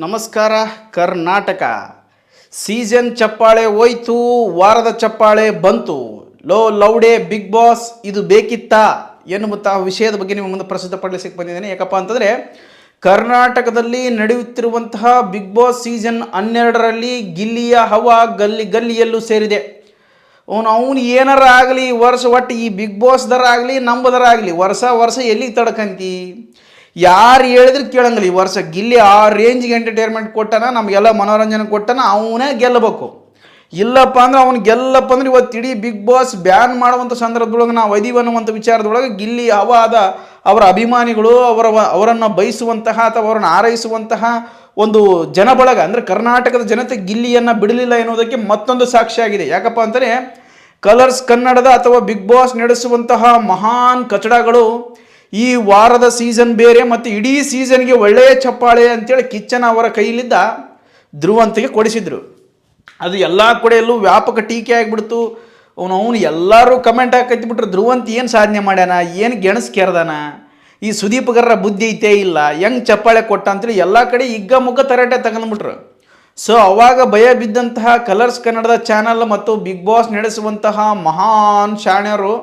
ನಮಸ್ಕಾರ ಕರ್ನಾಟಕ. ಸೀಸನ್ ಚಪ್ಪಾಳೆ ಹೋಯ್ತು, ವಾರದ ಚಪ್ಪಾಳೆ ಬಂತು. ಲೋ ಲೌಡೆ ಬಿಗ್ ಬಾಸ್ ಇದು ಬೇಕಿತ್ತಾ ಎನ್ನುವಂತಹ ವಿಷಯದ ಬಗ್ಗೆ ನಿಮ್ಮ ಮುಂದೆ ಪ್ರಸ್ತುತಪಡಿಸಲಿಕ್ಕೆ ಬಂದಿದ್ದೇನೆ. ಯಾಕಪ್ಪ ಅಂತಂದರೆ ಕರ್ನಾಟಕದಲ್ಲಿ ನಡೆಯುತ್ತಿರುವಂತಹ ಬಿಗ್ ಬಾಸ್ ಸೀಸನ್ 12ರಲ್ಲಿ ಗಿಲ್ಲಿಯ ಹವಾ ಗಲ್ಲಿಯಲ್ಲೂ ಸೇರಿದೆ. ಅವನು ಏನಾರ ಆಗಲಿ ವರ್ಷ ಒಟ್ಟು ಈ ಬಿಗ್ ಬಾಸ್ದರ ಆಗಲಿ ನಂಬದರ ಆಗಲಿ ವರ್ಷ ಎಲ್ಲಿಗೆ ತಡ್ಕಂತಿ? ಯಾರು ಹೇಳಿದ್ರೆ ಕೇಳಂಗಿಲ್ಲ. ಈ ವರ್ಷ ಗಿಲ್ಲಿ ಆ ರೇಂಜ್ಗೆ ಎಂಟರ್ಟೈನ್ಮೆಂಟ್ ಕೊಟ್ಟಾನ, ನಮಗೆಲ್ಲ ಮನೋರಂಜನೆ ಕೊಟ್ಟಾನ, ಅವನೇ ಗೆಲ್ಲಬೇಕು. ಇಲ್ಲಪ್ಪ ಅಂದ್ರೆ ಅವ್ನು ಗೆಲ್ಲಪ್ಪ ಅಂದ್ರೆ ಇವತ್ತು ಇಡೀ ಬಿಗ್ ಬಾಸ್ ಬ್ಯಾನ್ ಮಾಡುವಂಥ ಸಂದರ್ಭದೊಳಗೆ ನಾವು ಇದೀವಿ ಅನ್ನುವಂಥ ವಿಚಾರದೊಳಗೆ ಗಿಲ್ಲಿ ಹವಾದ ಅವರ ಅಭಿಮಾನಿಗಳು ಅವರನ್ನು ಬಯಸುವಂತಹ ಅಥವಾ ಅವರನ್ನು ಆರೈಸುವಂತಹ ಒಂದು ಜನಬಳಗ ಅಂದರೆ ಕರ್ನಾಟಕದ ಜನತೆ ಗಿಲ್ಲಿಯನ್ನು ಬಿಡಲಿಲ್ಲ ಎನ್ನುವುದಕ್ಕೆ ಮತ್ತೊಂದು ಸಾಕ್ಷಿಯಾಗಿದೆ. ಯಾಕಪ್ಪ ಅಂದರೆ ಕಲರ್ಸ್ ಕನ್ನಡದ ಅಥವಾ ಬಿಗ್ ಬಾಸ್ ನಡೆಸುವಂತಹ ಮಹಾನ್ ಕಚಡಗಳು ಈ ವಾರದ ಸೀಸನ್ ಬೇರೆ ಮತ್ತು ಇಡೀ ಸೀಸನ್ಗೆ ಒಳ್ಳೆಯ ಚಪ್ಪಾಳೆ ಅಂತೇಳಿ ಕಿಚ್ಚನ ಅವರ ಕೈಲಿದ್ದ ಧ್ರುವಂತಿಗೆ ಕೊಡಿಸಿದ್ರು. ಅದು ಎಲ್ಲ ಕಡೆಯಲ್ಲೂ ವ್ಯಾಪಕ ಟೀಕೆ ಆಗಿಬಿಡ್ತು. ಅವನು ಎಲ್ಲರೂ ಕಮೆಂಟ್ ಹಾಕತ್ತಿಬಿಟ್ರು, ಧ್ರುವಂತ್ ಏನು ಸಾಧನೆ ಮಾಡ್ಯಾನ, ಏನು ಗೆಣಸ್ ಕೆರ್ದಾನ, ಈ ಸುದೀಪ್ಗರ ಬುದ್ಧಿ ಐತೇ ಇಲ್ಲ, ಹೆಂಗೆ ಚಪ್ಪಾಳೆ ಕೊಟ್ಟ ಅಂತೇಳಿ ಎಲ್ಲ ಕಡೆ ಹಿಗ್ಗ ತರಟೆ ತಗೊಂಡ್ಬಿಟ್ರು. ಸೊ ಅವಾಗ ಭಯ ಬಿದ್ದಂತಹ ಕಲರ್ಸ್ ಕನ್ನಡದ ಚಾನಲ್ ಮತ್ತು ಬಿಗ್ ಬಾಸ್ ನಡೆಸುವಂತಹ ಮಹಾನ್ ಶಾಣ್ಯರು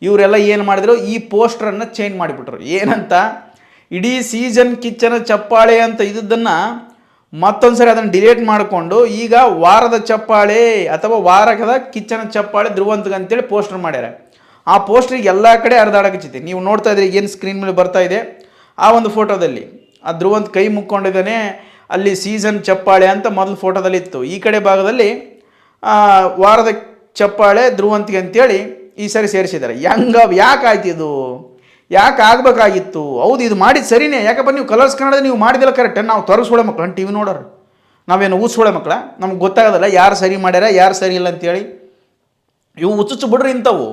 ಇವರೆಲ್ಲ ಏನು ಮಾಡಿದ್ರು, ಈ ಪೋಸ್ಟ್ರನ್ನು ಚೇಂಜ್ ಮಾಡಿಬಿಟ್ರು. ಏನಂತ, ಇಡೀ ಸೀಸನ್ ಕಿಚ್ಚನ ಚಪ್ಪಾಳೆ ಅಂತ ಇದ್ದದ್ದನ್ನು ಮತ್ತೊಂದು ಸರಿ ಅದನ್ನು ಡಿಲೀಟ್ ಮಾಡಿಕೊಂಡು ಈಗ ವಾರದ ಚಪ್ಪಾಳೆ ಅಥವಾ ವಾರದ ಕಿಚ್ಚನ ಚಪ್ಪಾಳೆ ಧ್ರುವಂತಗೆ ಅಂತೇಳಿ ಪೋಸ್ಟರ್ ಮಾಡ್ಯಾರ. ಆ ಪೋಸ್ಟ್ರಿಗೆ ಎಲ್ಲ ಕಡೆ ಹರಿದಾಡಕಚ್ಚೈತಿ. ನೀವು ನೋಡ್ತಾ ಇದ್ರಿ, ಏನು ಸ್ಕ್ರೀನ್ ಮೇಲೆ ಬರ್ತಾ ಇದೆ ಆ ಒಂದು ಫೋಟೋದಲ್ಲಿ ಆ ಧ್ರುವಂತ್ ಕೈ ಮುಕ್ಕೊಂಡಿದ್ದಾನೆ. ಅಲ್ಲಿ ಸೀಸನ್ ಚಪ್ಪಾಳೆ ಅಂತ ಮೊದಲು ಫೋಟೋದಲ್ಲಿ ಇತ್ತು. ಈ ಕಡೆ ಭಾಗದಲ್ಲಿ ವಾರದ ಚಪ್ಪಾಳೆ ಧ್ರುವಂತಿಗೆ ಅಂತೇಳಿ ಈ ಸರಿ ಸೇರಿಸಿದ್ದಾರೆ. ಯಾಕೆ ಆಯ್ತು ಇದು? ಯಾಕೆ ಆಗಬೇಕಾಗಿತ್ತು? ಹೌದು, ಇದು ಮಾಡಿದ್ದು ಸರಿನೇ. ಯಾಕಪ್ಪ ನೀವು ಕಲರ್ಸ್ ಕನ್ನಡ ನೀವು ಮಾಡಿದಿಲ್ಲ ಕರೆಕ್ಟ್. ನಾವು ತೊರಸ್ಕೊಳೋ ಮಕ್ಕಳು ಟಿ ವಿ ನೋಡೋರು, ನಾವೇನು ಊಸ್ಕೊಳೋ ಮಕ್ಕಳ? ನಮ್ಗೆ ಗೊತ್ತಾಗೋದಲ್ಲ ಯಾರು ಸರಿ ಮಾಡ್ಯಾರ ಯಾರು ಸರಿ ಇಲ್ಲ ಅಂತೇಳಿ. ಇವು ಹುಚ್ಚು ಬಿಡ್ರಿ ಇಂಥವು.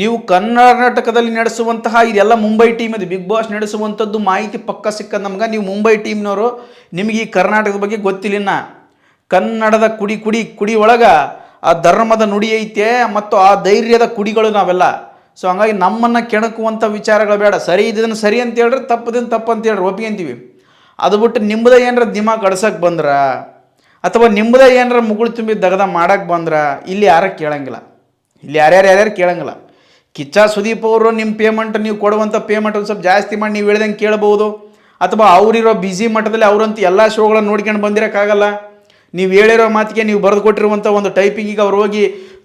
ನೀವು ಕರ್ನಾಟಕದಲ್ಲಿ ನಡೆಸುವಂತಹ ಇದೆಲ್ಲ ಮುಂಬೈ ಟೀಮ್ ಇದು. ಬಿಗ್ ಬಾಸ್ ನಡೆಸುವಂಥದ್ದು ಮಾಹಿತಿ ಪಕ್ಕ ಸಿಕ್ಕದ ನಮ್ಗೆ. ನೀವು ಮುಂಬೈ ಟೀಮ್ನವರು, ನಿಮಗೆ ಈ ಕರ್ನಾಟಕದ ಬಗ್ಗೆ ಗೊತ್ತಿಲ್ಲ. ಕನ್ನಡದ ಕುಡಿ ಒಳಗೆ ಆ ಧರ್ಮದ ನುಡಿ ಐತೆ ಮತ್ತು ಆ ಧೈರ್ಯದ ಕುಡಿಗಳು ನಾವೆಲ್ಲ. ಸೊ ಹಂಗಾಗಿ ನಮ್ಮನ್ನು ಕೆಣಕುವಂಥ ವಿಚಾರಗಳು ಬೇಡ. ಸರಿ ಇದನ್ನು ಸರಿ ಅಂತ ಹೇಳ್ರಿ, ತಪ್ಪದನ್ನು ತಪ್ಪು ಅಂತ ಹೇಳ್ರಿ, ಒಪ್ಪಿಗೆಂತೀವಿ. ಅದು ಬಿಟ್ಟು ನಿಮ್ಮದ ಏನಾರ ದಿಮಾಗ್ ಕಡ್ಸಕ್ಕೆ ಬಂದ್ರ ಅಥವಾ ನಿಮ್ಮದ ಏನಾರ ಮುಗುಳು ತುಂಬಿ ದಗದ ಮಾಡಕ್ಕೆ ಬಂದ್ರ ಇಲ್ಲಿ ಯಾರು ಕೇಳಂಗಿಲ್ಲ. ಇಲ್ಲಿ ಯಾರ್ಯಾರು ಕೇಳಂಗಿಲ್ಲ. ಕಿಚ್ಚ ಸುದೀಪ್ ಅವರು ನಿಮ್ಮ ಪೇಮೆಂಟ್, ನೀವು ಕೊಡುವಂಥ ಪೇಮೆಂಟ್ ಒಂದು ಸ್ವಲ್ಪ ಜಾಸ್ತಿ ಮಾಡಿ ನೀವು ಹೇಳ್ದಂಗೆ ಕೇಳ್ಬೋದು. ಅಥವಾ ಅವರಿರೋ ಬ್ಯುಸಿ ಮಟ್ಟದಲ್ಲಿ ಅವರಂತೂ ಎಲ್ಲ ಶೋಗಳನ್ನು ನೋಡ್ಕೊಂಡು ಬಂದಿರೋಕ್ಕಾಗಲ್ಲ. ನೀವು ಹೇಳಿರೋ ಮಾತಿಗೆ ನೀವು ಬರೆದು ಕೊಟ್ಟಿರುವಂಥ ಒಂದು ಟೈಪಿಂಗಿಗೆ ಅವ್ರು ಹೋಗಿ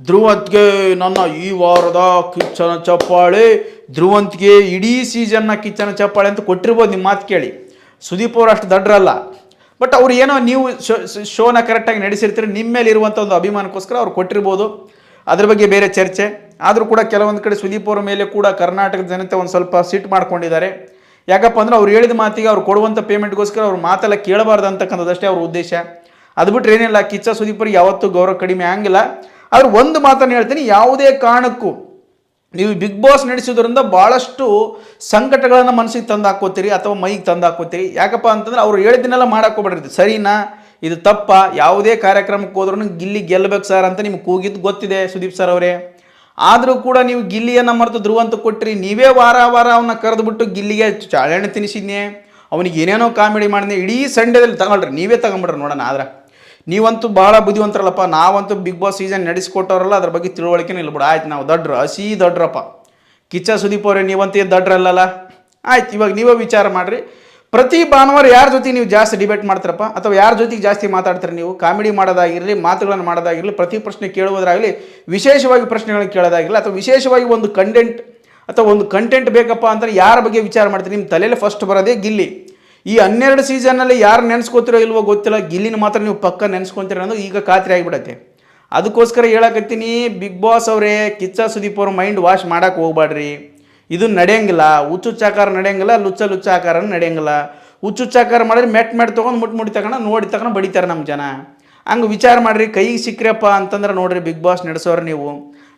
ಧ್ರುವಂತ್ಗೆ ನನ್ನ ಈ ವಾರದ ಕಿಚ್ಚನ ಚಪ್ಪಾಳೆ, ಧ್ರುವಂತ್ಗೆ ಇಡೀ ಸೀಸನ್ನ ಕಿಚ್ಚನ ಚಪ್ಪಾಳೆ ಅಂತ ಕೊಟ್ಟಿರ್ಬೋದು ನಿಮ್ಮ ಮಾತು ಕೇಳಿ. ಸುದೀಪ್ ಅವರು ಅಷ್ಟು ದಡ್ರಲ್ಲ. ಬಟ್ ಅವ್ರು ಏನೋ ನೀವು ಶೋನ ಕರೆಕ್ಟಾಗಿ ನಡೆಸಿರ್ತೀರಿ, ನಿಮ್ಮ ಮೇಲೆ ಇರುವಂಥ ಒಂದು ಅಭಿಮಾನಕ್ಕೋಸ್ಕರ ಅವ್ರು ಕೊಟ್ಟಿರ್ಬೋದು. ಅದ್ರ ಬಗ್ಗೆ ಬೇರೆ ಚರ್ಚೆ. ಆದರೂ ಕೂಡ ಕೆಲವೊಂದು ಕಡೆ ಸುದೀಪ್ ಅವರ ಮೇಲೆ ಕೂಡ ಕರ್ನಾಟಕದ ಜನತೆ ಒಂದು ಸ್ವಲ್ಪ ಸಿಟ್ಟು ಮಾಡ್ಕೊಂಡಿದ್ದಾರೆ. ಯಾಕಪ್ಪ ಅಂದ್ರೆ ಅವ್ರು ಹೇಳಿದ ಮಾತಿಗೆ ಅವ್ರು ಕೊಡುವಂಥ ಪೇಮೆಂಟ್ಗೋಸ್ಕರ ಅವ್ರು ಮಾತೆಲ್ಲ ಕೇಳಬಾರ್ದು ಅಂತಕ್ಕಂಥದ್ದಷ್ಟೇ ಅವ್ರ ಉದ್ದೇಶ. ಅದು ಬಿಟ್ಟರೆ ಏನಿಲ್ಲ. ಕಿಚ್ಚ ಸುದೀಪರಿಗೆ ಯಾವತ್ತೂ ಗೌರವ ಕಡಿಮೆ ಆಗಿಲ್ಲ. ಆದ್ರೆ ಒಂದು ಮಾತನ್ನು ಹೇಳ್ತೀನಿ, ಯಾವುದೇ ಕಾರಣಕ್ಕೂ ನೀವು ಬಿಗ್ ಬಾಸ್ ನಡೆಸೋದ್ರಿಂದ ಭಾಳಷ್ಟು ಸಂಕಟಗಳನ್ನು ಮನಸ್ಸಿಗೆ ತಂದು ಹಾಕೋತೀರಿ ಅಥವಾ ಮೈಗೆ ತಂದು ಹಾಕೋತೀರಿ. ಯಾಕಪ್ಪ ಅಂತಂದ್ರೆ ಅವ್ರು ಹೇಳಿದ್ದನ್ನೆಲ್ಲ ಮಾಡಾಕೋಬಿಡ್ರಿ. ಸರಿನಾ, ಇದು ತಪ್ಪ? ಯಾವುದೇ ಕಾರ್ಯಕ್ರಮಕ್ಕೆ ಹೋದ್ರೂ ಗಿಲ್ಲಿ ಗೆಲ್ಲಬೇಕು ಸರ್ ಅಂತ ನಿಮ್ಗೆ ಕೂಗಿದ್ದು ಗೊತ್ತಿದೆ ಸುದೀಪ್ ಸರ್ ಅವರೇ. ಆದರೂ ಕೂಡ ನೀವು ಗಿಲ್ಲಿಯನ್ನು ಮರೆತು ಧ್ರುವಂತ ಕೊಟ್ಟಿರಿ. ನೀವೇ ವಾರ ಅವನ್ನ ಕರೆದುಬಿಟ್ಟು ಗಿಲ್ಲಿಗೆ ಚಾಳೆಹಣ್ಣು ತಿನ್ನಿಸಿದ್ನೆ, ಅವನಿಗೆ ಏನೇನೋ ಕಾಮಿಡಿ ಮಾಡಿದ್ನೆ. ಇಡೀ ಸಂಡೇದಲ್ಲಿ ತಗೊಳ್ರಿ, ನೀವೇ ತಗೊಂಬಿಡ್ರಿ ನೋಡೋಣ. ಆದ್ರೆ ನೀವಂತೂ ಭಾಳ ಬುದ್ಧಿವಂತರಲ್ಲಪ್ಪ. ನಾವಂತೂ ಬಿಗ್ ಬಾಸ್ ಸೀಸನ್ ನಡೆಸಿಕೊಟ್ಟವ್ರಲ್ಲ, ಅದ್ರ ಬಗ್ಗೆ ತಿಳುವಳಿಕೆನೂ ಇಲ್ಲ ಬಿಡು. ಆಯ್ತು, ನಾವು ದಡ್ರು, ಹಸಿ ದಡ್ರಪ್ಪ. ಕಿಚ್ಚ ಸುದೀಪ್ ಅವರೇ ನೀವಂತೂ ಏನು ದಡ್ರಲ್ಲಲ್ಲ. ಆಯ್ತು, ಇವಾಗ ನೀವೇ ವಿಚಾರ ಮಾಡಿರಿ. ಪ್ರತಿ ಭಾನುವಾರ ಯಾರ ಜೊತೆ ನೀವು ಜಾಸ್ತಿ ಡಿಬೇಟ್ ಮಾಡ್ತಾರಪ್ಪ ಅಥವಾ ಯಾರ ಜೊತೆಗೆ ಜಾಸ್ತಿ ಮಾತಾಡ್ತಾರೆ? ನೀವು ಕಾಮಿಡಿ ಮಾಡೋದಾಗಿರಲಿ, ಮಾತುಗಳನ್ನು ಮಾಡೋದಾಗಿರಲಿ, ಪ್ರತಿ ಪ್ರಶ್ನೆ ಕೇಳುವುದಾಗಲಿ, ವಿಶೇಷವಾಗಿ ಪ್ರಶ್ನೆಗಳನ್ನು ಕೇಳೋದಾಗಿರಲಿ, ಅಥವಾ ವಿಶೇಷವಾಗಿ ಒಂದು ಕಂಟೆಂಟ್ ಬೇಕಪ್ಪ ಅಂತ ಯಾರ ಬಗ್ಗೆ ವಿಚಾರ ಮಾಡ್ತೀರಿ? ನಿಮ್ಮ ತಲೆಯಲ್ಲಿ ಫಸ್ಟ್ ಬರೋದೇ ಗಿಲ್ಲಿ. ಈ 12 ಸೀಸನ್ನಲ್ಲಿ ಯಾರು ನೆನೆಸ್ಕೋತಿರೋ ಇಲ್ವೋ ಗೊತ್ತಿಲ್ಲ, ಗಿಲ್ಲಿನ ಮಾತ್ರ ನೀವು ಪಕ್ಕ ನೆನೆಸ್ಕೊತೀರ ಅನ್ನೋದು ಈಗ ಖಾತ್ರಿ ಆಗಿಬಿಡತ್ತೆ. ಅದಕ್ಕೋಸ್ಕರ ಹೇಳಕತ್ತೀನಿ, ಬಿಗ್ ಬಾಸ್ ಅವರೇ, ಕಿಚ್ಚ ಸುದೀಪ್ ಅವ್ರ ಮೈಂಡ್ ವಾಶ್ ಮಾಡೋಕೆ ಹೋಗ್ಬೇಡ್ರಿ. ಇದು ನಡೆಯಂಗಿಲ್ಲ. ಹುಚ್ಚುಚ್ಚಾಕಾರ ನಡೆಯಂಗಿಲ್ಲ, ಲುಚ್ಚ ಆಕಾರ ನಡೆಯಂಗಿಲ್ಲ. ಹುಚ್ಚುಚ್ಚಾಕಾರ ಮಾಡಿದ್ರೆ ಮೆಟ್ ತೊಗೊಂಡು ಮುಟ್ಟಿ ತಗೊಂಡು ಬಡಿತಾರೆ ನಮ್ಮ ಜನ. ಹಂಗೆ ವಿಚಾರ ಮಾಡಿರಿ. ಕೈಗೆ ಸಿಕ್ಕ್ರಪ್ಪ ಅಂತಂದ್ರೆ ನೋಡ್ರಿ, ಬಿಗ್ ಬಾಸ್ ನಡೆಸೋರು ನೀವು.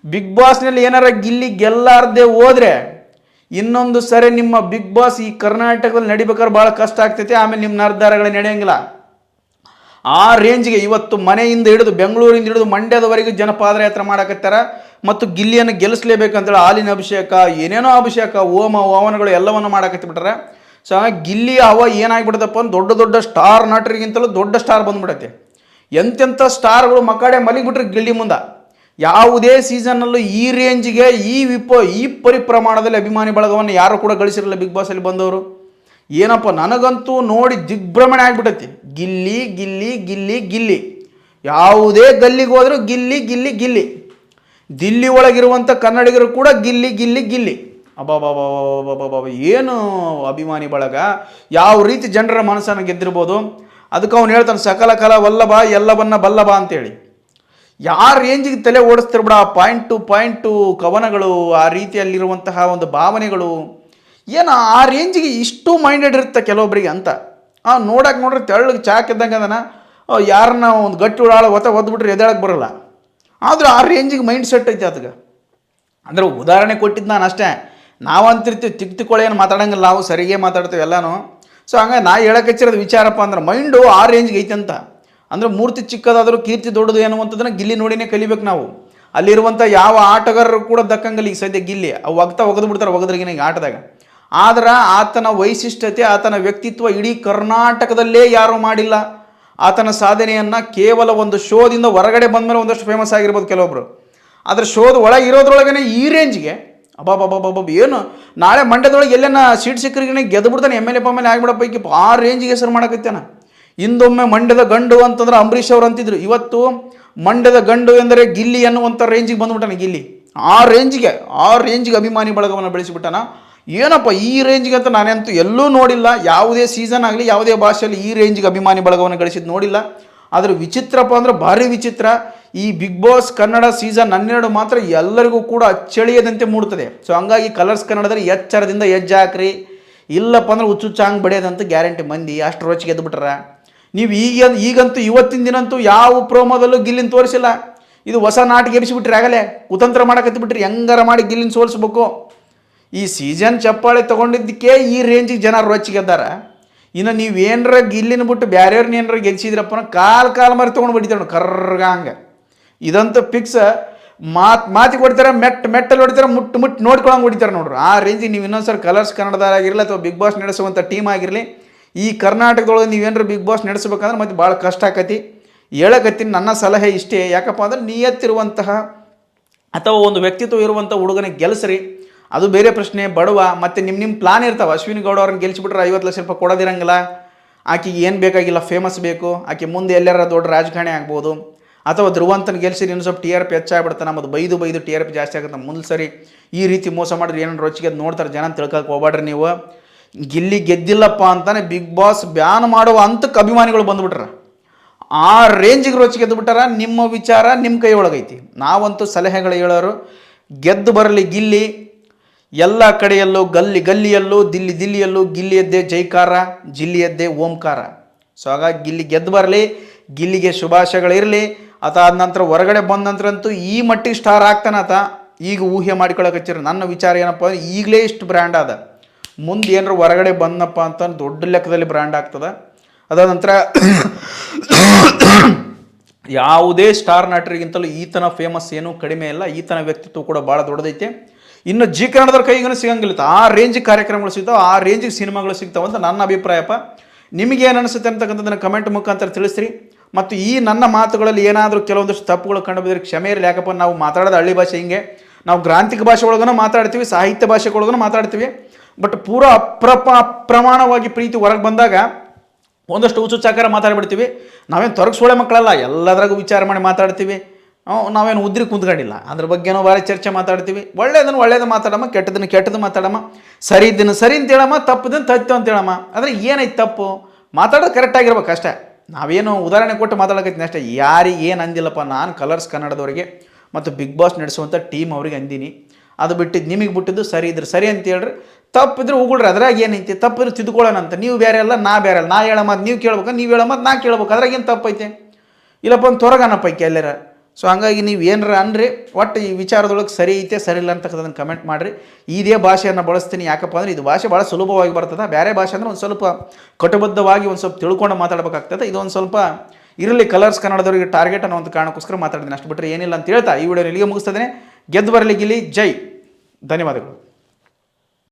ಬಿಗ್ ಬಾಸ್ನಲ್ಲಿ ಏನಾರ ಗಿಲ್ಲಿ ಗೆಲ್ಲಾರ್ದೆ ಹೋದ್ರೆ ಇನ್ನೊಂದು ಸರಿ ನಿಮ್ಮ ಬಿಗ್ ಬಾಸ್ ಈ ಕರ್ನಾಟಕದಲ್ಲಿ ನಡಿಬೇಕಾದ್ರೆ ಭಾಳ ಕಷ್ಟ ಆಗ್ತೈತೆ. ಆಮೇಲೆ ನಿಮ್ಮ ನಿರ್ಧಾರಗಳು ನಡೆಯಂಗಿಲ್ಲ. ಆ ರೇಂಜ್ಗೆ ಇವತ್ತು ಮನೆಯಿಂದ ಹಿಡಿದು ಬೆಂಗಳೂರಿಂದ ಹಿಡಿದು ಮಂಡ್ಯದವರೆಗೂ ಜನ ಪಾದಯಾತ್ರೆ ಮಾಡಕತ್ತಾರ. ಮತ್ತು ಗಿಲ್ಲಿಯನ್ನು ಗೆಲ್ಲಿಸಲೇಬೇಕಂತೇಳಿ ಹಾಲಿನ ಅಭಿಷೇಕ, ಏನೇನೋ ಅಭಿಷೇಕ, ಹೋಮ ಹವನಗಳು ಎಲ್ಲವನ್ನು ಮಾಡಕತ್ತಿಬಿಟ್ರೆ. ಸೊ ಹಾಗಾಗಿ ಗಿಲ್ಲಿ ಏನಾಗ್ಬಿಡ್ತಪ್ಪ ಅಂದ್ರೆ ದೊಡ್ಡ ದೊಡ್ಡ ಸ್ಟಾರ್ ನಟರಿಗಿಂತಲೂ ದೊಡ್ಡ ಸ್ಟಾರ್ ಬಂದ್ಬಿಡತ್ತೆ. ಎಂತೆಂಥ ಸ್ಟಾರ್ಗಳು ಮಕ್ಕಳೇ ಮಲಗಿಬಿಟ್ರೆ ಗಿಲ್ಲಿ ಮುಂದೆ. ಯಾವುದೇ ಸೀಸನ್ನಲ್ಲೂ ಈ ರೇಂಜಿಗೆ ಈ ಪರಿಪ್ರಮಾಣದಲ್ಲಿ ಅಭಿಮಾನಿ ಬಳಗವನ್ನು ಯಾರು ಕೂಡ ಗಳಿಸಿರಲಿಲ್ಲ ಬಿಗ್ ಬಾಸಲ್ಲಿ ಬಂದವರು. ಏನಪ್ಪ ನನಗಂತೂ ನೋಡಿ ದಿಗ್ಭ್ರಮಣೆ ಆಗಿಬಿಟ್ಟೈತಿ. ಗಿಲ್ಲಿ ಗಿಲ್ಲಿ ಗಿಲ್ಲಿ ಗಿಲ್ಲಿ, ಯಾವುದೇ ಗಲ್ಲಿಗೆ ಹೋದರೂ ಗಿಲ್ಲಿ ಗಿಲ್ಲಿ ಗಿಲ್ಲಿ. ದಿಲ್ಲಿ ಒಳಗಿರುವಂಥ ಕನ್ನಡಿಗರು ಕೂಡ ಗಿಲ್ಲಿ ಗಿಲ್ಲಿ ಗಿಲ್ಲಿ. ಅಬ್ಬಾಬಾಬಾಬಾಬಾಬಾಬಾ, ಏನು ಅಭಿಮಾನಿ ಬಳಗ, ಯಾವ ರೀತಿ ಜನರ ಮನಸ್ಸನ್ನು ಗೆದ್ದಿರ್ಬೋದು. ಅದಕ್ಕೆ ಅವನು ಹೇಳ್ತಾನೆ ಸಕಲ ಕಲ ವಲ್ಲಭ ಎಲ್ಲವನ್ನ ಬಲ್ಲಭ ಅಂತೇಳಿ. ಯಾರ ರೇಂಜಿಗೆ ತಲೆ ಓಡಿಸ್ತಿರ್ಬಿಡ, ಪಾಯಿಂಟು ಕವನಗಳು, ಆ ರೀತಿಯಲ್ಲಿರುವಂತಹ ಒಂದು ಭಾವನೆಗಳು, ಏನು ಆ ರೇಂಜಿಗೆ ಇಷ್ಟು ಮೈಂಡೆಡ್ ಇರುತ್ತೆ ಕೆಲವೊಬ್ಬರಿಗೆ ಅಂತ. ನೋಡ್ರೆ ತೆಳ್ಳಗೆ ಚಾಕಿದ್ದಂಗೆ ಅದನ್ನು ಯಾರನ್ನ ಒಂದು ಗಟ್ಟಿ ಉಳಾಳ ಒದ್ಬಿಟ್ರೆ ಎದ್ದೇಳಕ್ಕೆ ಬರೋಲ್ಲ. ಆದರೂ ಆ ರೇಂಜಿಗೆ ಮೈಂಡ್ ಸೆಟ್ ಐತೆ ಅದಕ್ಕೆ. ಅಂದರೆ ಉದಾಹರಣೆ ಕೊಟ್ಟಿದ್ದು ನಾನು ಅಷ್ಟೇ. ನಾವು ಅಂತಿರ್ತೀವಿ ತಿಕ್ತಿಕೊಳ್ಳೇನು ಮಾತಾಡಂಗಿಲ್ಲ, ನಾವು ಸರಿಗೆ ಮಾತಾಡ್ತೀವಿ ಎಲ್ಲನೂ. ಸೊ ಹಂಗಾಗಿ ನಾ ಹೇಳಕ್ಕೆ ಹಚ್ಚಿರೋದು ವಿಚಾರಪ್ಪ ಅಂದ್ರೆ ಮೈಂಡು ಆ ರೇಂಜ್ಗೆ ಐತೆ ಅಂತ. ಅಂದರೆ ಮೂರ್ತಿ ಚಿಕ್ಕದಾದರೂ ಕೀರ್ತಿ ದೊಡ್ಡದು ಎನ್ನುವಂಥದ್ದನ್ನು ಗಿಲ್ಲಿ ನೋಡಿನೇ ಕಲಿಬೇಕು ನಾವು. ಅಲ್ಲಿರುವಂಥ ಯಾವ ಆಟಗಾರರು ಕೂಡ ದಕ್ಕಂಗಲ್ಲ ಈಗ ಸದ್ಯ ಗಿಲ್ಲಿ. ಅವು ಒಗೆದು ಬಿಡ್ತಾರೆ ಒಗದ್ರಿಗಿನ ಈಗ ಆಟದಾಗ. ಆದ್ರೆ ಆತನ ವೈಶಿಷ್ಟ್ಯತೆ, ಆತನ ವ್ಯಕ್ತಿತ್ವ ಇಡೀ ಕರ್ನಾಟಕದಲ್ಲೇ ಯಾರೂ ಮಾಡಿಲ್ಲ. ಆತನ ಸಾಧನೆಯನ್ನು ಕೇವಲ ಒಂದು ಶೋದಿಂದ ಹೊರಗಡೆ ಬಂದಮೇಲೆ ಒಂದಷ್ಟು ಫೇಮಸ್ ಆಗಿರ್ಬೋದು ಕೆಲವೊಬ್ಬರು. ಆದರೆ ಶೋದ ಒಳಗೆ ಇರೋದ್ರೊಳಗೇ ಈ ರೇಂಜ್ಗೆ ಏನು ನಾಳೆ ಮಂಡ್ಯದೊಳಗೆ ಎಲ್ಲೇನ ಸೀಟ್ ಸಿಕ್ಕರಿಗೆ ಗೆದ್ದು ಬಿಡ್ತಾನೆ, MLA ಪಮ್ಮೆಲೆ ಆಗಿಬಿಡೋ ಪೈಕಿ ಆ ರೇಂಜಿಗೆ ಹೆಸರು ಮಾಡಕತ್ತೇನ. ಹಿಂದೊಮ್ಮೆ ಮಂಡ್ಯದ ಗಂಡು ಅಂತಂದ್ರೆ ಅಂಬರೀಷ್ ಅವರು ಅಂತಿದ್ರು. ಇವತ್ತು ಮಂಡ್ಯದ ಗಂಡು ಎಂದರೆ ಗಿಲ್ಲಿ ಅನ್ನುವಂಥ ರೇಂಜಿಗೆ ಬಂದ್ಬಿಟ್ಟಾನೆ ಗಿಲ್ಲಿ. ಆ ರೇಂಜಿಗೆ ಅಭಿಮಾನಿ ಬಳಗವನ್ನು ಬೆಳೆಸಿಬಿಟ್ಟಾನ. ಏನಪ್ಪ ಈ ರೇಂಜಿಗೆ ಅಂತ ನಾನಂತೂ ಎಲ್ಲೂ ನೋಡಿಲ್ಲ. ಯಾವುದೇ ಸೀಸನ್ ಆಗಲಿ ಯಾವುದೇ ಭಾಷೆಯಲ್ಲಿ ಈ ರೇಂಜಿಗೆ ಅಭಿಮಾನಿ ಬಳಗವನ್ನು ಗಳಿಸಿದ್ದು ನೋಡಿಲ್ಲ. ಆದರೆ ವಿಚಿತ್ರಪ್ಪ ಅಂದ್ರೆ ಭಾರಿ ವಿಚಿತ್ರ. ಈ ಬಿಗ್ ಬಾಸ್ ಕನ್ನಡ ಸೀಸನ್ 12 ಮಾತ್ರ ಎಲ್ಲರಿಗೂ ಕೂಡ ಅಚ್ಚಳಿಯದಂತೆ ಮೂಡ್ತದೆ. ಸೊ ಹಂಗಾಗಿ ಕಲರ್ಸ್ ಕನ್ನಡದಲ್ಲಿ ಎಚ್ಚರದಿಂದ ಹೆಜ್ಜೆ ಇಲ್ಲಪ್ಪ ಅಂದ್ರೆ ಹುಚ್ಚುಚ್ಚಾಂಗ್ ಬಡಿಯೋದಂತ ಗ್ಯಾರಂಟಿ. ಮಂದಿ ಅಷ್ಟು ರೋಚಿಗೆ ಎದ್ದುಬಿಟ್ರ. ನೀವು ಈಗಂತೂ ಇವತ್ತಿನ ದಿನಂತೂ ಯಾವ ಪ್ರೋಮೋದಲ್ಲೂ ಗಿಲ್ಲಿನ ತೋರಿಸಿಲ್ಲ. ಇದು ಹೊಸ ನಾಟಕ ಎಬ್ಸಿಬಿಟ್ರಿ, ಆಗಲೇ ಕುತಂತ್ರ ಮಾಡಕತ್ತಿಬಿಟ್ರಿ, ಹೆಂಗಾರ ಮಾಡಿ ಗಿಲ್ಲಿನ ಸೋಲಿಸ್ಬೇಕು. ಈ ಸೀಸನ್ ಚಪ್ಪಾಳೆ ತೊಗೊಂಡಿದ್ದಕ್ಕೆ ಈ ರೇಂಜಿಗೆ ಜನ ರೋಚಿಗೆದ್ದಾರ. ಇನ್ನು ನೀವೇನರ ಗಿಲ್ಲಿನ ಬಿಟ್ಟು ಬ್ಯಾರೆಯವ್ರನ್ನ ಏನಾರ ಗೆಲ್ಸಿದ್ರಪ್ಪ ಕಾಲು ಮರಿ ತೊಗೊಂಡು ಬಿಡ್ತಾರೆ ನೋಡಿ ಕರ್ರಗ ಹಂಗೆ. ಇದಂತೂ ಫಿಕ್ಸ್. ಮಾತಿಗೆ ಹೊಡಿತಾರೆ, ಮೆಟ್ಟಲ್ಲಿ ಹೊಡಿತಾರೆ, ಮುಟ್ಟು ನೋಡ್ಕೊಳಂಗೆ ಹೊಡಿತಾರೆ ನೋಡ್ರಿ. ಆ ರೇಂಜಿಗೆ ನೀವು ಇನ್ನೊಂದ್ಸರಿ ಕಲರ್ಸ್ ಕನ್ನಡದಾಗಿರಲಿ ಅಥವಾ ಬಿಗ್ ಬಾಸ್ ನಡೆಸುವಂಥ ಟೀಮ್ ಆಗಿರಲಿ, ಈ ಕರ್ನಾಟಕದೊಳಗೆ ನೀವೇನಾರ ಬಿಗ್ ಬಾಸ್ ನಡೆಸ್ಬೇಕಂದ್ರೆ ಮತ್ತೆ ಭಾಳ ಕಷ್ಟ ಆಕತಿ. ಹೇಳಕತ್ತೀನಿ, ನನ್ನ ಸಲಹೆ ಇಷ್ಟೇ. ಯಾಕಪ್ಪ ಅಂದ್ರೆ ನಿಯತ್ತಿರುವಂತಹ ಅಥವಾ ಒಂದು ವ್ಯಕ್ತಿತ್ವ ಇರುವಂಥ ಹುಡುಗನಿಗೆ ಗೆಲ್ಲಿಸ್ರಿ. ಅದು ಬೇರೆ ಪ್ರಶ್ನೆ. ಬಡವ ಮತ್ತು ನಿಮ್ಮ ಪ್ಲಾನ್ ಇರ್ತಾವೆ. ಅಶ್ವಿನಿ ಗೌಡ ಅವ್ರನ್ನ ಗೆಲ್ಸಿಬಿಟ್ರೆ 50 ಲಕ್ಷ ರೂಪಾಯಿ ಕೊಡೋದಿರಂಗಿಲ್ಲ. ಆಕೆಗೆ ಏನು ಬೇಕಾಗಿಲ್ಲ, ಫೇಮಸ್ ಬೇಕು. ಆಕೆ ಮುಂದೆ ಎಲ್ಲಾರ ದೊಡ್ಡ ರಾಜಕಾರಣಿ ಆಗ್ಬೋದು. ಅಥವಾ ಧ್ರುವಂತನ ಗೆಲ್ಸಿರಿ ಇನ್ನೂ ಸ್ವಲ್ಪ TRP ಹೆಚ್ಚಾಗ್ಬಿಡ್ತಾನೆ. ಮತ್ತು ಬೈದು TRP ಜಾಸ್ತಿ ಆಗುತ್ತೆ. ಮುಂದೆ ಸರಿ ಈ ರೀತಿ ಮೋಸ ಮಾಡಿದ್ರೆ ಏನಾರು ರುಚಿಗೆ ನೋಡ್ತಾರೆ ಜನ, ತಿಳ್ಕೊಳಕ್ಕೆ ಹೋಗ್ಬೇಡ್ರಿ ನೀವು. ಗಿಲ್ಲಿ ಗೆದ್ದಿಲ್ಲಪ್ಪ ಅಂತಾನೆ ಬಿಗ್ ಬಾಸ್ ಬ್ಯಾನ್ ಮಾಡುವ ಹಂತಕ್ಕೆ ಅಭಿಮಾನಿಗಳು ಬಂದುಬಿಟ್ರೆ ಆ ರೇಂಜಿಗೆ ರುಚಿಗೆ ಗೆದ್ದುಬಿಟ್ಟಾರ. ನಿಮ್ಮ ವಿಚಾರ ನಿಮ್ಮ ಕೈ ಒಳಗೈತಿ. ನಾವಂತೂ ಸಲಹೆಗಳು ಹೇಳೋರು, ಗೆದ್ದು ಬರಲಿ ಗಿಲ್ಲಿ. ಎಲ್ಲ ಕಡೆಯಲ್ಲೂ ಗಲ್ಲಿಯಲ್ಲೂ ದಿಲ್ಲಿಯಲ್ಲೂ ಗಿಲ್ಲಿಯದ್ದೇ ಜೈಕಾರ, ಜಿಲ್ಲಿಯದ್ದೇ ಓಂಕಾರ. ಸೊ ಹಾಗಾಗಿ ಗಿಲ್ಲಿ ಗೆದ್ದು ಬರಲಿ, ಗಿಲ್ಲಿಗೆ ಶುಭಾಶಯಗಳಿರಲಿ. ಅದಾದ ನಂತರ ಹೊರಗಡೆ ಬಂದ ನಂತರ ಅಂತೂ ಈ ಮಟ್ಟಿಗೆ ಸ್ಟಾರ್ ಆಗ್ತಾನೆ ಆತ. ಈಗ ಊಹೆ ಮಾಡ್ಕೊಳಕಚ್ಚಿರ. ನನ್ನ ವಿಚಾರ ಏನಪ್ಪ ಅಂದರೆ ಈಗಲೇ ಇಷ್ಟು ಬ್ರ್ಯಾಂಡ್ ಅದ, ಮುಂದೆ ಏನಾರು ಹೊರಗಡೆ ಬಂದಪ್ಪ ಅಂತ ದೊಡ್ಡ ಲೆಕ್ಕದಲ್ಲಿ ಬ್ರ್ಯಾಂಡ್ ಆಗ್ತದೆ. ಅದಾದ ನಂತರ ಯಾವುದೇ ಸ್ಟಾರ್ ನಟರಿಗಿಂತಲೂ ಈತನ ಫೇಮಸ್ ಏನೂ ಕಡಿಮೆ ಇಲ್ಲ. ಈತನ ವ್ಯಕ್ತಿತ್ವ ಕೂಡ ಭಾಳ ದೊಡ್ಡದೈತೆ. ಇನ್ನು ಜಿ ಕನ್ನಡದವ್ರ ಕೈಗೂ ಸಿಗಂಗಿಲ್ಲ. ಆ ರೇಂಜಿಗೆ ಕಾರ್ಯಕ್ರಮಗಳು ಸಿಗ್ತಾವೆ, ಆ ರೇಂಜಿಗೆ ಸಿನಿಮಾಗಳು ಸಿಗ್ತಾವೆ ಅಂತ ನನ್ನ ಅಭಿಪ್ರಾಯಪ್ಪ. ನಿಮಗೇನು ಅನಿಸುತ್ತೆ ಅಂತಕ್ಕಂಥದ್ದನ್ನು ಕಮೆಂಟ್ ಮುಖಾಂತರ ತಿಳಿಸ್ರಿ. ಮತ್ತು ಈ ನನ್ನ ಮಾತುಗಳಲ್ಲಿ ಏನಾದರೂ ಕೆಲವೊಂದಷ್ಟು ತಪ್ಪುಗಳು ಕಂಡು ಬಂದರೆ ಕ್ಷಮೆ ಇರಲಿ. ಯಾಕಪ್ಪ ನಾವು ಮಾತಾಡೋದು ಹಳ್ಳಿ ಭಾಷೆ, ಹಿಂಗೆ ನಾವು ಗ್ರಾಂಥಿಕ ಭಾಷೆ ಒಳಗೂ ಮಾತಾಡ್ತೀವಿ, ಸಾಹಿತ್ಯ ಭಾಷೆ ಒಳಗೂ ಮಾತಾಡ್ತೀವಿ. ಬಟ್ ಪೂರಾ ಪ್ರಮಾಣವಾಗಿ ಪ್ರೀತಿ ಹೊರಗೆ ಬಂದಾಗ ಒಂದಷ್ಟು ಹುಚ್ಚುಚ್ಚಾಕಾರ ಮಾತಾಡ್ಬಿಡ್ತೀವಿ. ನಾವೇನು ತೊರಗಿಸೋಳೆ ಮಕ್ಕಳಲ್ಲ, ಎಲ್ಲದ್ರಾಗೂ ವಿಚಾರ ಮಾಡಿ ಮಾತಾಡ್ತೀವಿ. ನಾವೇನು ಉದ್ರಿ ಕುಂತ್ಕೊಂಡಿಲ್ಲ. ಅದ್ರ ಬಗ್ಗೆನೂ ಭಾರಿ ಚರ್ಚೆ ಮಾತಾಡ್ತೀವಿ. ಒಳ್ಳೇದು ಮಾತಾಡಮ್ಮ, ಕೆಟ್ಟದನ್ನು ಮಾತಾಡಮ್ಮ, ಸರಿ ಇದ್ದನ್ನು ಸರಿ ಅಂತ ಹೇಳಮ್ಮ, ತಪ್ಪದನ್ನು ತತ್ತು ಅಂತ ಹೇಳಮ್ಮ. ಅಂದರೆ ಏನೈತೆ ತಪ್ಪು? ಮಾತಾಡೋದು ಕರೆಕ್ಟಾಗಿರ್ಬೇಕು ಅಷ್ಟೇ. ನಾವೇನು ಉದಾಹರಣೆ ಕೊಟ್ಟು ಮಾತಾಡಕತ್ತೀನಿ ಅಷ್ಟೇ. ಯಾರಿಗೆ ಏನು ಅಂದಿಲ್ಲಪ್ಪ. ನಾನು ಕಲರ್ಸ್ ಕನ್ನಡದವರಿಗೆ ಮತ್ತು ಬಿಗ್ ಬಾಸ್ ನಡೆಸುವಂಥ ಟೀಮ್ ಅವ್ರಿಗೆ ಅಂದೀನಿ. ಅದು ಬಿಟ್ಟಿದ್ದು ನಿಮಗೆ ಬಿಟ್ಟಿದ್ದು ಸರಿ ಇದ್ರೆ ಸರಿ ಅಂತ ಹೇಳ್ರಿ, ತಪ್ಪಿದ್ರೆ ಉಗುಳ್ರಿ. ಅದ್ರಾಗ ಏನೈತಿ? ತಪ್ಪಿದ್ರೆ ತಿದ್ಕೊಳ್ಳೋಣ ಅಂತ. ನೀವು ಬೇರೆ ಅಲ್ಲ, ನಾ ಬೇರೆ ಅಲ್ಲ. ನಾ ಹೇಳೋ ಮಾತು ನೀವು ಕೇಳ್ಬೇಕು, ನೀವು ಹೇಳೋ ಮಾತು ನಾ ಕೇಳ್ಬೇಕು. ಅದ್ರಾಗ ಏನು ತಪ್ಪೈತೆ? ಇಲ್ಲಪ್ಪ ಒಂದು ತೊರಗನ ಪೈಕಿ ಎಲ್ಲರ. ಸೊ ಹಂಗಾಗಿ ನೀವು ಏನಾರ ಅನ್ರಿ, ಒಟ್ಟು ಈ ವಿಚಾರದೊಳಗೆ ಸರಿ ಐತೆ ಸರಿ ಇಲ್ಲ ಅಂತಕ್ಕಂಥದ್ದನ್ನು ಕಮೆಂಟ್ ಮಾಡಿರಿ. ಇದೇ ಭಾಷೆಯನ್ನು ಬಳಸ್ತೀನಿ. ಯಾಕಪ್ಪ ಅಂದರೆ ಇದು ಭಾಷೆ ಭಾಳ ಸುಲಭವಾಗಿ ಬರ್ತದೆ. ಬೇರೆ ಭಾಷೆ ಅಂದರೆ ಒಂದು ಸ್ವಲ್ಪ ಕಟುಬದ್ಧವಾಗಿ ಒಂದು ಸ್ವಲ್ಪ ತಿಳ್ಕೊಂಡು ಮಾತಾಡಬೇಕಾಗ್ತದೆ. ಇದೊಂದು ಸ್ವಲ್ಪ ಇರಲಿ ಕಲರ್ಸ್ ಕನ್ನಡದವರಿಗೆ ಟಾರ್ಗೆಟ್ ಅನ್ನೋ ಒಂದು ಕಾರಣಕ್ಕೋಸ್ಕರ ಮಾತಾಡ್ತೀನಿ. ಅಷ್ಟು ಬಿಟ್ಟರೆ ಏನಿಲ್ಲ ಅಂತ ಹೇಳ್ತಾ ಈ ವಿಡಿಯೋ ಇಲ್ಲಿಗೆ ಮುಗಿಸ್ತದೆ. ಗೆದ್ದು ಬರಲಿ ಗಿಲ್ಲಿ, ಜೈ. ಧನ್ಯವಾದಗಳು.